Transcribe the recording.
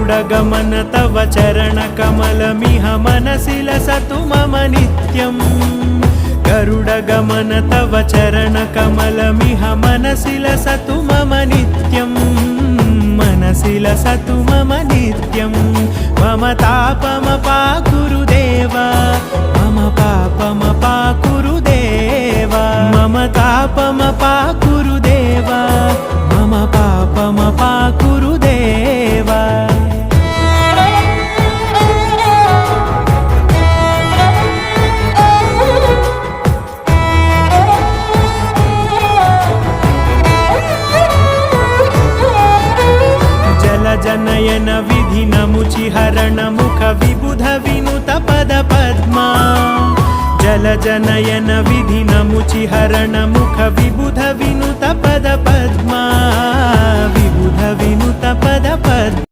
गरुडगमन तव चरणकमलमिह मनसि लसतु मम नित्यम् गरुडगमन तव चरणकमलमिह मनसि लसतु मम नित्यम् मनसि लसतु मम नित्यं मम तापमपाकुरु देवा मम पापमपाकुरु देवा मम तापमपाकुरु देवा मम पापमपाकुरु देवा जनयन विधि नमुचिहरण मुख विबुध विनुत पद पद्मा जल जनयन विधि नमुचिहरण मुख विबुध विनुत पद पद्मा विबुध विनुत पद पद्मा।